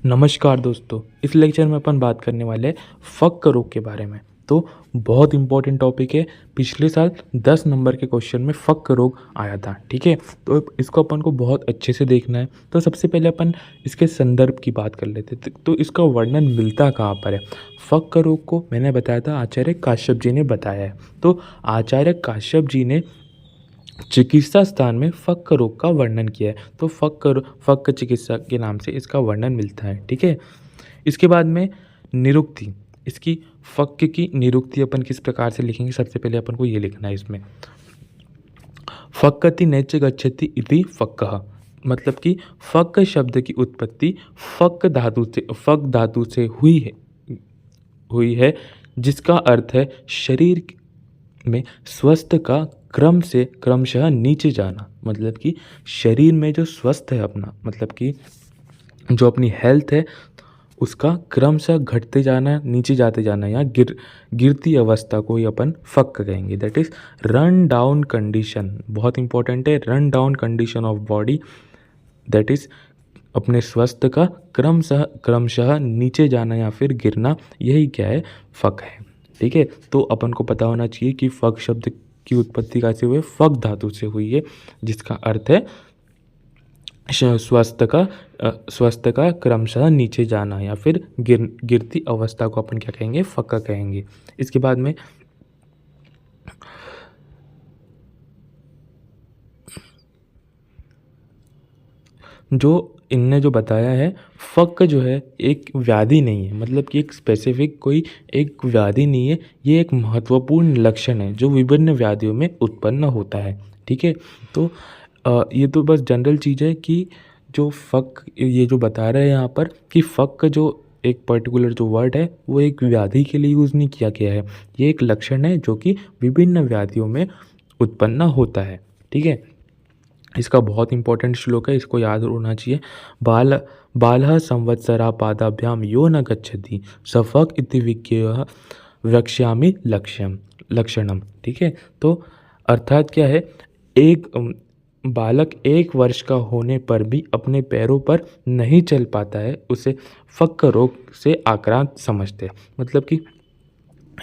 नमस्कार दोस्तों, इस लेक्चर में अपन बात करने वाले हैं फक रोग के बारे में। तो बहुत इम्पोर्टेंट टॉपिक है। पिछले साल 10 नंबर के क्वेश्चन में फक रोग आया था, ठीक है। तो इसको अपन को बहुत अच्छे से देखना है। तो सबसे पहले अपन इसके संदर्भ की बात कर लेते थे। तो इसका वर्णन मिलता कहाँ पर है? फक रोग को मैंने बताया था, आचार्य काश्यप जी ने बताया है। तो आचार्य काश्यप जी ने चिकित्सा स्थान में फक रोग का वर्णन किया है। तो फक चिकित्सा के नाम से इसका वर्णन मिलता है, ठीक है। इसके बाद में निरुक्ति, इसकी फक की निरुक्ति अपन किस प्रकार से लिखेंगे? सबसे पहले अपन को ये लिखना है इसमें, फक्कति नैच गच्छति इति फक्कः, मतलब कि फक शब्द की उत्पत्ति फक धातु से हुई है, जिसका अर्थ है शरीर में स्वस्थ का क्रमशः नीचे जाना। मतलब कि शरीर में जो स्वस्थ है अपना, मतलब कि जो अपनी हेल्थ है उसका क्रमशः घटते जाना, नीचे जाते जाना, या गिरती अवस्था को ही अपन फक कहेंगे। That is run down condition. बहुत इंपॉर्टेंट है, run down condition of body, that is अपने स्वस्थ का क्रमशः नीचे जाना या फिर गिरना, यही क्या है? फक है, ठीक है। तो अपन को पता होना चाहिए कि फक शब्द की उत्पत्ति कैसे हुई? फक धातु से हुई है, जिसका अर्थ है स्वस्थ का क्रमशः नीचे जाना या फिर गिरती अवस्था को अपन क्या कहेंगे? फक कहेंगे। इसके बाद में जो इनने जो बताया है, फक जो है एक व्याधि नहीं है, मतलब कि एक स्पेसिफिक कोई एक व्याधि नहीं है, ये एक महत्वपूर्ण लक्षण है जो विभिन्न व्याधियों में उत्पन्न होता है, ठीक है। तो ये तो बस जनरल चीज़ है कि जो फक ये जो बता रहे हैं यहाँ पर कि फक जो एक पर्टिकुलर जो वर्ड है वो एक व्याधि के लिए यूज़ नहीं किया गया है, ये एक लक्षण है जो कि विभिन्न व्याधियों में उत्पन्न होता है, ठीक है। इसका बहुत इंपॉर्टेंट श्लोक है, इसको याद होना चाहिए। बालः संवत्सरा पादाभ्याम यो न गच्छति सफक इति विज्ञेयः वक्ष्यामि लक्षणम, ठीक है। तो अर्थात क्या है? एक बालक 1 वर्ष का होने पर भी अपने पैरों पर नहीं चल पाता है, उसे फक रोग से आक्रांत समझते हैं। मतलब कि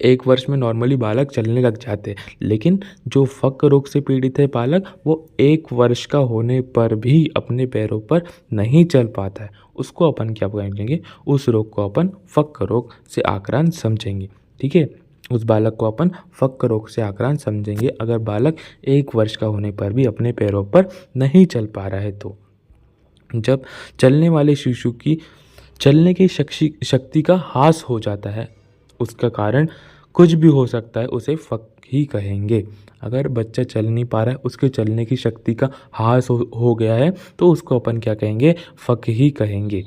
1 वर्ष में नॉर्मली बालक चलने लग जाते हैं, लेकिन जो फक रोग से पीड़ित है बालक, वो 1 वर्ष का होने पर भी अपने पैरों पर नहीं चल पाता है, उसको अपन क्या कहेंगे? उस रोग को अपन फक रोग से आक्रांत समझेंगे, ठीक है। उस बालक को अपन फक रोग से आक्रांत समझेंगे अगर बालक 1 वर्ष का होने पर भी अपने पैरों पर नहीं चल पा रहा है। तो जब चलने वाले शिशु की चलने की शक्ति का ह्रास हो जाता है, उसका कारण कुछ भी हो सकता है, उसे फक ही कहेंगे। अगर बच्चा चल नहीं पा रहा है, उसके चलने की शक्ति का ह्रास हो गया है, तो उसको अपन क्या कहेंगे? फक ही कहेंगे।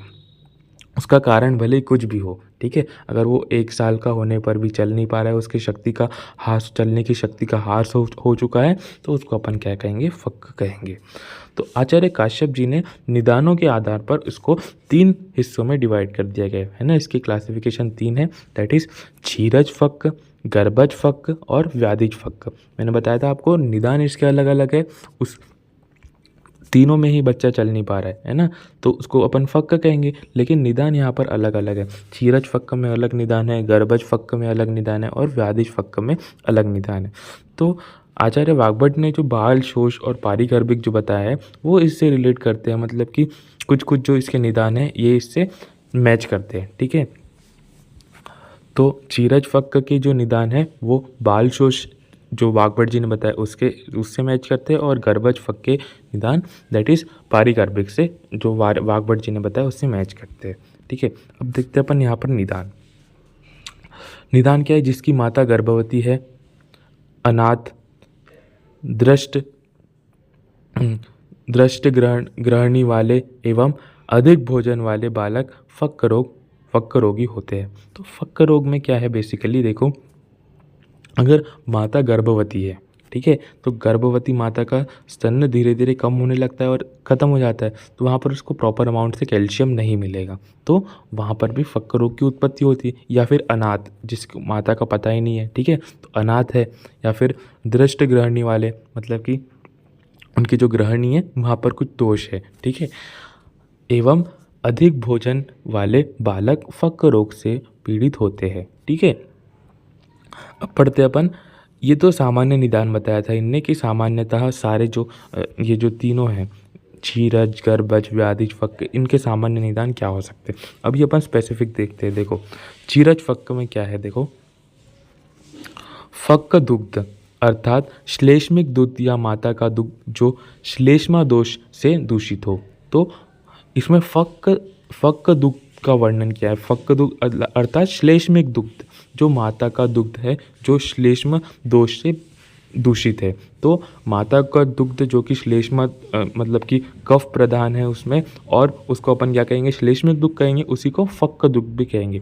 उसका कारण भले ही कुछ भी हो, ठीक है। अगर वो 1 साल का होने पर भी चल नहीं पा रहा है, उसकी शक्ति का ह्रास, चलने की शक्ति का ह्रास हो चुका है, तो उसको अपन क्या कहेंगे? फक कहेंगे। तो आचार्य काश्यप जी ने निदानों के आधार पर इसको 3 हिस्सों में डिवाइड कर दिया गया है ना। इसकी क्लासिफिकेशन 3 है, दैट इज क्षीरज फक, गर्भज फक और व्याधिज फक। मैंने बताया था आपको निदान इसके अलग अलग है, उस तीनों में ही बच्चा चल नहीं पा रहा है ना, तो उसको अपन फक कहेंगे। लेकिन निदान यहाँ पर अलग अलग है, क्षीरज फक में अलग निदान है, गर्भज फक में अलग निदान है और व्याधिज फक में अलग निदान है। तो आचार्य वाग्भट ने जो बाल शोष और पारिगर्भिक जो बताया है वो इससे रिलेट करते हैं, मतलब कि कुछ कुछ जो इसके निदान है ये इससे मैच करते हैं, ठीक है। तो क्षीरज फक के जो निदान है वो बाल शोष जो वाग्भट जी ने बताया उससे मैच करते हैं, और गर्भज फक के निदान दैट इज पारिगर्भिक से जो वाग्भट जी ने बताया उससे मैच करते हैं, ठीक है। अब देखते हैं अपन यहाँ पर निदान क्या है? जिसकी माता गर्भवती है, अनाथ, दृष्ट ग्रहणी वाले एवं अधिक भोजन वाले बालक फक रोगी होते हैं। तो फक रोग में क्या है बेसिकली? देखो, अगर माता गर्भवती है, ठीक है, तो गर्भवती माता का स्तन धीरे धीरे कम होने लगता है और ख़त्म हो जाता है, तो वहाँ पर उसको प्रॉपर अमाउंट से कैल्शियम नहीं मिलेगा, तो वहाँ पर भी फक रोग की उत्पत्ति होती है। या फिर अनाथ, जिसको माता का पता ही नहीं है, ठीक है, तो अनाथ है, या फिर दृष्ट ग्रहणी वाले, मतलब कि उनकी जो ग्रहणी है वहाँ पर कुछ दोष है, ठीक है, एवं अधिक भोजन वाले बालक फक्क रोग से पीड़ित होते हैं। ठीक है, अब पढ़ते हैं अपन। ये तो सामान्य निदान बताया था इनने कि सामान्यतः सारे जो ये जो तीनों हैं, क्षीरज, गर्भज, व्याधिज, फक्क, इनके सामान्य निदान क्या हो सकते हैं। अभी अपन स्पेसिफिक देखते हैं। देखो क्षीरज फक्क में क्या है, देखो फक्क दुग्ध अर्थात श्लेष्मिक दूध या माता का दुग्ध जो श्लेष्मा दोष से दूषित हो। तो इसमें फक्क दुग्ध का वर्णन किया है। फक्क दुग्ध अर्थात श्लेष्मिक दुग्ध, जो माता का दुग्ध है जो श्लेष्म दोष से दूषित है। तो माता का दुग्ध जो कि श्लेष्मा मतलब कि कफ प्रधान है उसमें, और उसको अपन क्या कहेंगे, श्लेष्मिक दुग्ध कहेंगे, उसी को फक्क दुग्ध भी कहेंगे।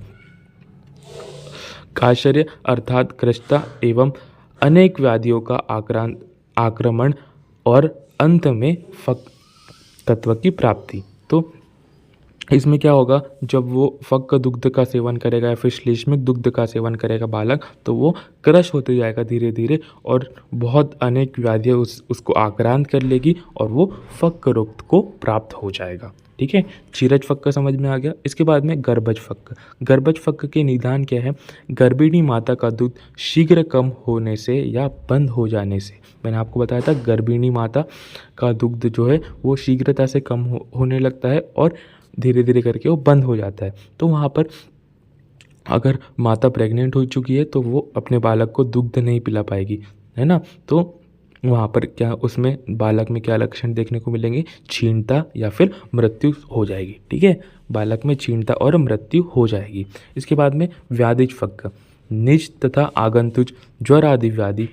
काशर्य अर्थात कृष्णता एवं अनेक व्याधियों का आक्रमण और अंत में फक तत्व की प्राप्ति। तो इसमें क्या होगा, जब वो फक्क दुग्ध का सेवन करेगा या फिर श्लेष्मिक दुग्ध का सेवन करेगा बालक, तो वो क्रश होते जाएगा धीरे धीरे और बहुत अनेक व्याधियाँ उसको आक्रांत कर लेगी और वो फक्क रोग को प्राप्त हो जाएगा। ठीक है, क्षीरज फक्क समझ में आ गया। इसके बाद में गर्भज फक्क। गर्भज फक्क के निदान क्या है, गर्भिणी माता का दूध शीघ्र कम होने से या बंद हो जाने से। मैंने आपको बताया था गर्भिणी माता का दुग्ध जो है वो शीघ्रता से कम होने लगता है और धीरे धीरे करके वो बंद हो जाता है। तो वहाँ पर अगर माता प्रेग्नेंट हो चुकी है तो वो अपने बालक को दुग्ध नहीं पिला पाएगी, है ना। तो वहाँ पर क्या उसमें बालक में क्या लक्षण देखने को मिलेंगे, क्षीणता या फिर मृत्यु हो जाएगी। ठीक है, बालक में क्षीणता और मृत्यु हो जाएगी। इसके बाद में व्याधिज फक्क। निज तथा आगंतुज ज्वर आदि व्याधि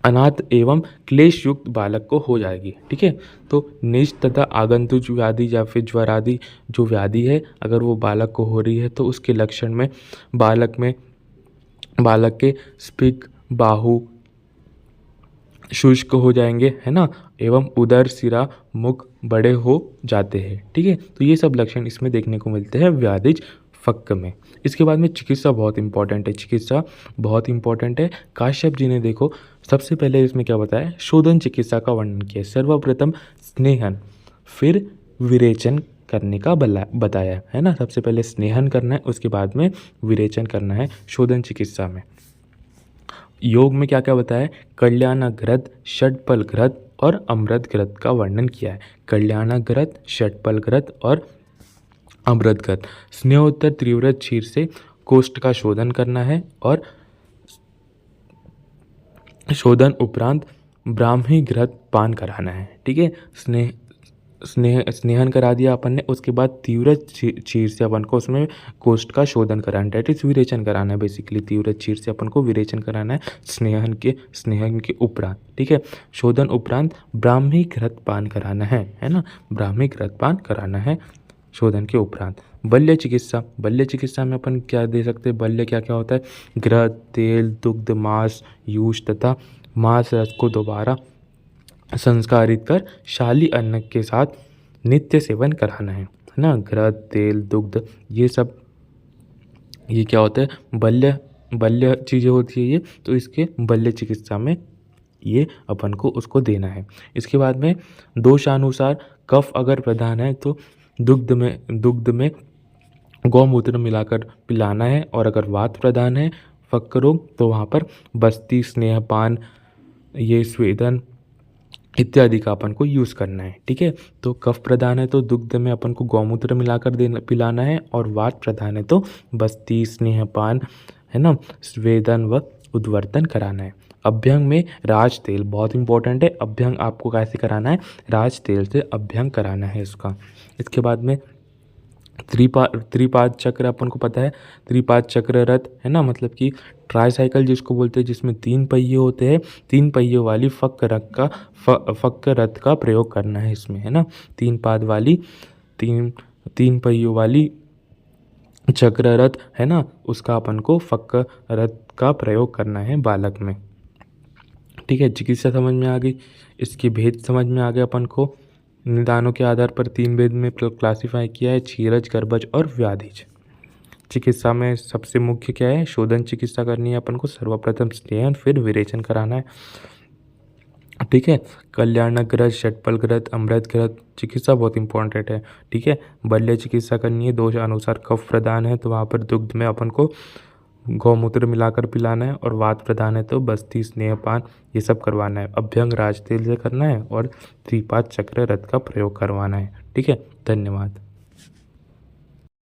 अनाथ एवं क्लेश युक्त बालक को हो जाएगी। ठीक है, तो निज तथा आगंतुज व्याधि या फिर ज्वर आदि जो व्याधि है अगर वो बालक को हो रही है तो उसके लक्षण में बालक के स्पिक, बाहु शुष्क हो जाएंगे, है ना, एवं उदर, सिरा, मुख बड़े हो जाते हैं। ठीक है, तो ये सब लक्षण इसमें देखने को मिलते हैं व्याधिज फक्क में। इसके बाद में चिकित्सा बहुत इंपॉर्टेंट है। चिकित्सा बहुत इंपॉर्टेंट है। काश्यप जी ने देखो सबसे पहले इसमें क्या बताया, शोधन चिकित्सा का वर्णन किया। सर्वप्रथम स्नेहन फिर विरेचन करने का बताया, है ना। सबसे पहले स्नेहन करना है, उसके बाद में विरेचन करना है शोधन चिकित्सा में। योग में क्या क्या बताया, कल्याणाघ्रत, षटपलघ्रत और अमृतघ्रत का वर्णन किया है। कल्याणाघ्रत, षटपलघ्रत और अमृतघ्रत। स्नेहोत्तर तीव्र क्षीर से कोष्ठ का शोधन करना है और शोधन उपरांत ब्राह्मी घृत पान कराना है। ठीक है, स्नेहन करा दिया अपन ने, उसके बाद तीव्र क्षीर से अपन को उसमें कोष्ठ का शोधन कराना है, डेट इज विरेचन कराना है। बेसिकली तीव्र क्षीर से अपन को विरेचन कराना है स्नेहन के उपरांत। ठीक है, शोधन उपरांत ब्राह्मी घृत पान कराना है ना, ब्राह्मी घृत पान कराना है शोधन के उपरांत। बल्य चिकित्सा में अपन क्या दे सकते हैं, बल्य क्या क्या होता है, घृत, तेल, दुग्ध, मांस, यूष तथा मांस रस को दोबारा संस्कारित कर शाली अन्न के साथ नित्य सेवन कराना है ना। घृत, तेल, दुग्ध, ये सब ये क्या होता है, बल्य चीज़ें होती है ये, तो इसके बल्य चिकित्सा में ये अपन को उसको देना है। इसके बाद में दोषानुसार कफ अगर प्रधान है तो दुग्ध में गौमूत्र मिलाकर पिलाना है, और अगर वात प्रधान है फक्क रोग तो वहाँ पर बस्ती, स्नेहपान, ये स्वेदन इत्यादि का अपन को यूज़ करना है। ठीक है, तो कफ प्रधान है तो दुग्ध में अपन को गौमूत्र मिलाकर पिलाना है, और वात प्रधान है तो बस्ती, स्नेहपान, है ना, स्वेदन व उद्वर्तन कराना है। अभ्यंग में राज तेल बहुत इंपॉर्टेंट है। अभ्यंग आपको कैसे कराना है, राज तेल से अभ्यंग कराना है इसका। इसके बाद में त्रिपाद चक्र अपन को पता है, त्रिपाद चक्र रथ, है ना, मतलब कि ट्राईसाइकिल जिसको बोलते हैं, जिसमें 3 पहिए होते हैं, 3 पहिए वाली फक्क रथ का प्रयोग करना है इसमें, है ना। 3 पाद वाली 3 पहियों वाली चक्र रथ, है ना, उसका अपन को फक्क रथ का प्रयोग करना है बालक में। ठीक है, चिकित्सा समझ में आ गई। इसके भेद समझ में आ गया अपन को। निदानों के आधार पर 3 भेद में क्लासिफाई किया है, क्षीरज, गर्भज और व्याधिज। चिकित्सा में सबसे मुख्य क्या है, शोधन चिकित्सा करनी है अपन को। सर्वप्रथम स्नेहन फिर विरेचन कराना है। ठीक है। कल्याणग्रत, षट्पलग्रत, अमृतग्रत चिकित्सा बहुत इंपॉर्टेंट है। ठीक है। बल्य चिकित्सा करनी है, दोष अनुसार कफ प्रदान है तो वहाँ पर दुग्ध में अपन को गौमूत्र मिलाकर पिलाना है, और वात प्रदान है तो बस्ती, स्नेहपान ये सब करवाना है। अभ्यंग राजतेल से करना है और त्रिपाद चक्र रथ का प्रयोग करवाना है। ठीक है। धन्यवाद।